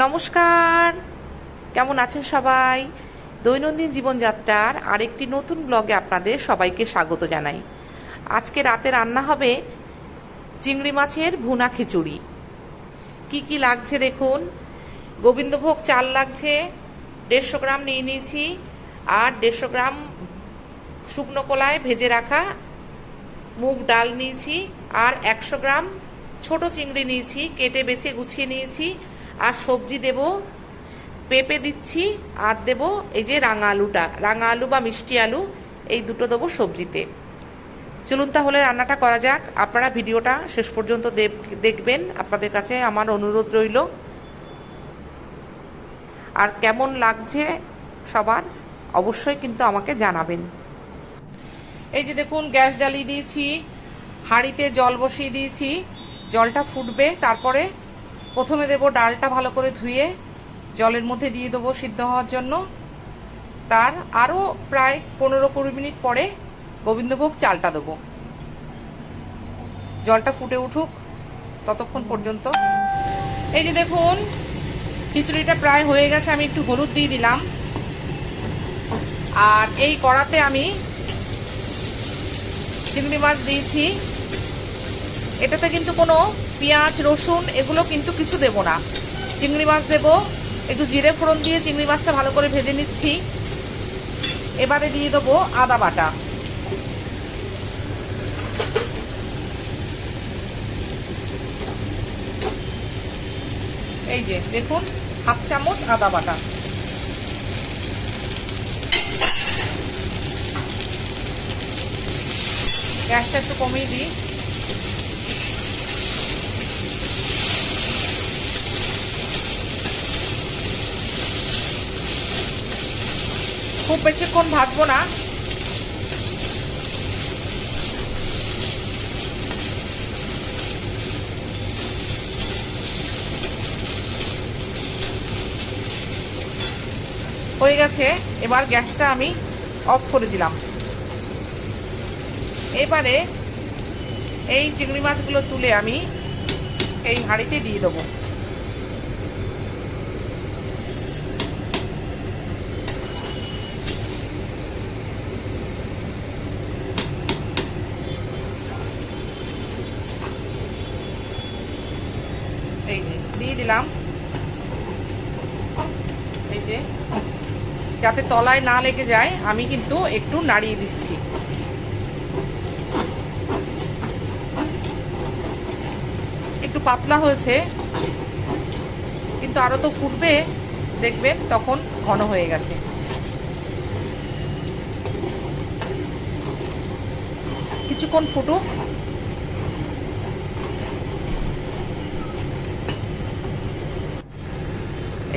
নমস্কার, কেমন আছেন সবাই? দৈনন্দিন জীবনযাত্রার আরেকটি নতুন ব্লগে আপনাদের সবাইকে স্বাগত জানাই। আজকে রাতে রান্না হবে চিংড়ি মাছের ভুনা খিচুড়ি। কি কি লাগছে দেখুন। গোবিন্দভোগ চাল লাগছে, 150 গ্রাম নিয়ে নিয়েছি, আর 150 গ্রাম শুকনো কলায় ভেজে রাখা মুগ ডাল নিয়েছি, আর 100 গ্রাম ছোট চিংড়ি নিয়েছি, কেটে বেছে গুছিয়ে নিয়েছি। আর সবজি দেব, পেঁপে দিচ্ছি, আর দেব এই যে রাঙা আলু বা মিষ্টি আলু, এই দুটো দেবো সবজিতে। চলুন তাহলে রান্নাটা করা যাক। আপনারা ভিডিওটা শেষ পর্যন্ত দেখবেন, আপনাদের কাছে আমার অনুরোধ রইল। আর কেমন লাগছে সবার অবশ্যই কিন্তু আমাকে জানাবেন। এই যে দেখুন, গ্যাস জ্বালিয়ে দিয়েছি, হাঁড়িতে জল বসিয়ে দিয়েছি, জলটা ফুটবে। তারপরে প্রথমে দেব ডালটা ভালো করে ধুয়ে জলের মধ্যে দিয়ে দেবো সিদ্ধ হওয়ার জন্য। তার আরও প্রায় 15-20 মিনিট পরে গোবিন্দভোগ চালটা দেবো। জলটা ফুটে উঠুক ততক্ষণ পর্যন্ত। এই যে দেখুন, খিচুড়িটা প্রায় হয়ে গেছে। আমি একটু হলুদ দিয়ে দিলাম। আর এই কড়াতে আমি চিংড়ি মাছ দিয়েছি। এটাতে কিন্তু কোনো পেঁয়াজ রসুন এগুলো কিন্তু কিছু দেব না। চিংড়ি মাছ দেব, একটু জিরে ফোড়ন দিয়ে চিংড়ি মাছটা ভালো করে ভেজে নিচ্ছি। এবারে দিয়ে দেবো আদা বাটা। এই যে দেখুন, 1/2 চামচ আদা বাটা। গ্যাসটা একটু কমিয়ে দিই। খুব বেশিক্ষণ ভাজবো না। হয়ে গেছে, এবার গ্যাসটা আমি অফ করে দিলাম। এবারে এই চিংড়ি মাছগুলো তুলে আমি এই হাঁড়িতে দিয়ে দেবো। এই যে দিয়ে দিলাম। এই যে যাতে তলায় না লেগে যায় আমি কিন্তু একটু নাড়িয়ে দিচ্ছি। একটু পাতলা হয়েছে, কিন্তু আরো তো ফুটবে, দেখবেন তখন ঘন হয়ে গেছে। কিছুক্ষণ ফুটুক।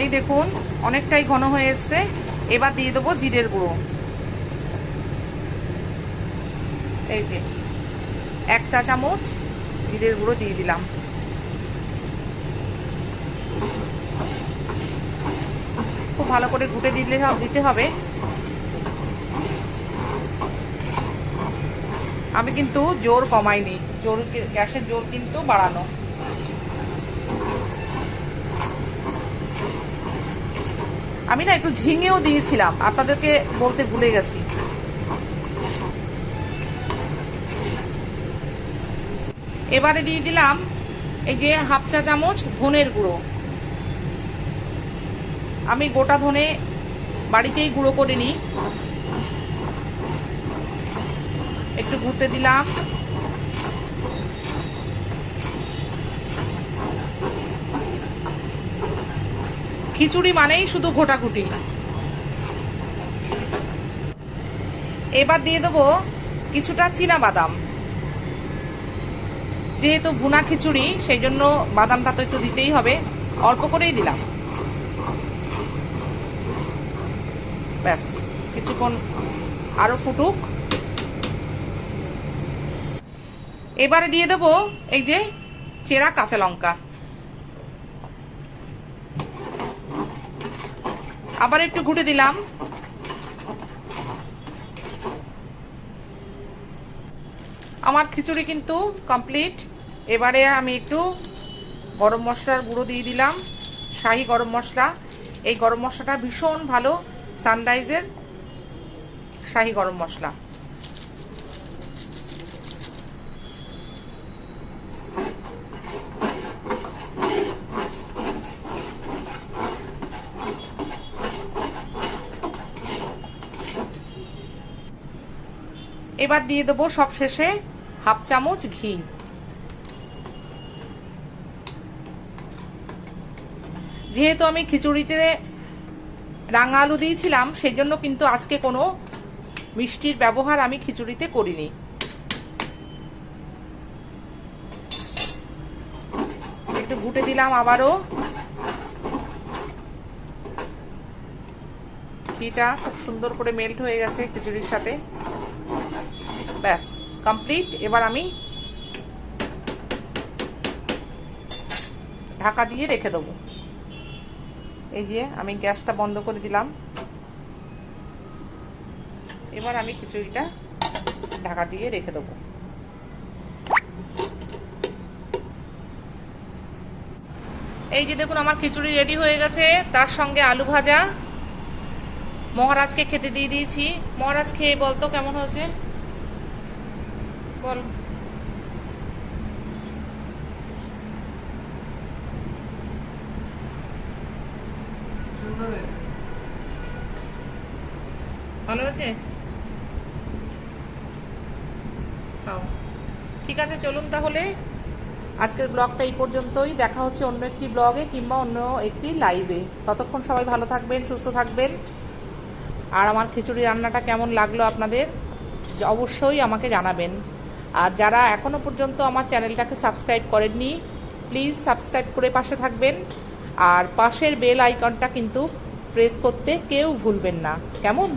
এই দেখুন, অনেকটাই ঘন হয়ে এসছে। এবার দিয়ে দেবো জিরের গুঁড়ো। এই যে 1 চা চামচ জিরের গুঁড়ো দিয়ে দিলাম। খুব ভালো করে ঘুটে দিতে হবে। আমি কিন্তু জোর কমাইনি, গ্যাসের জোর কিন্তু বাড়ানো। আমি না একটু ঝিঙেও দিয়েছিলাম, আপনাদেরকে বলতে ভুলে গেছি। এবারে দিয়ে দিলাম এই যে 1/2 চা চামচ ধনের গুঁড়ো। আমি গোটা ধনে বাড়িতেই গুঁড়ো করে নিই। একটু ঘুটে দিলাম। খিচুড়ি মানেই শুধু ঘোটাঘুটি। এবার দিয়ে দেবো কিছুটা চীনা বাদাম। যেহেতু ভুনা খিচুড়ি, সেই জন্য বাদামটা তো একটু দিতেই হবে। অল্প করেই দিলাম। ব্যাস, কিছুক্ষণ আরো ফুটুক। এবারে দিয়ে দেবো এই যে চেরা কাঁচা লঙ্কা। আবার একটু ঘুটে দিলাম। আমার খিচুড়ি কিন্তু কমপ্লিট। এবারে আমি একটু গরম মশলার গুঁড়ো দিয়ে দিলাম, শাহি গরম মশলা। এই গরম মশলাটা ভীষণ ভালো, সানরাইজের শাহি গরম মশলা। এবার দিয়ে দেবো সব শেষে হাফ চামচ ঘি। যেহেতু আমি খিচুড়িতে রাঙা আলু দিয়েছিলাম, সেই জন্য কিন্তু আজকে কোনো মিষ্টির ব্যবহার আমি খিচুড়িতে করিনি। একটু ঘুটে দিলাম আবারও। ঘিটা খুব সুন্দর করে মেল্ট হয়ে গেছে খিচুড়ির সাথে। ব্যাস কমপ্লিট। এবার আমি ঢাকা দিয়ে রেখে দেবো। এই যে আমি গ্যাসটা বন্ধ করে দিলাম। এবার আমি খিচুড়িটা ঢাকা দিয়ে রেখে দেবো। এই যে দেখুন আমার খিচুড়ি রেডি হয়ে গেছে, তার সঙ্গে আলু ভাজা। মহারাজকে খেতে দিয়ে দিয়েছি। মহারাজ খেয়ে বলতো কেমন হয়েছে, বল। ভালো আছে? খাও। ঠিক আছে, চলুন তাহলে আজকের ব্লগটা এই পর্যন্তই। দেখা হচ্ছে অন্য একটি ব্লগে কিংবা অন্য একটি লাইভে। ততক্ষণ সবাই ভালো থাকবেন, সুস্থ থাকবেন। আর আমার খিচুড়ি রান্নাটা কেমন লাগলো আপনাদের অবশ্যই আমাকে জানাবেন। আর যারা এখনও পর্যন্ত আমার চ্যানেলটাকে সাবস্ক্রাইব করেননি, প্লিজ সাবস্ক্রাইব করে পাশে থাকবেন। আর পাশের বেল আইকনটা কিন্তু প্রেস করতে কেউ ভুলবেন না, কেমন?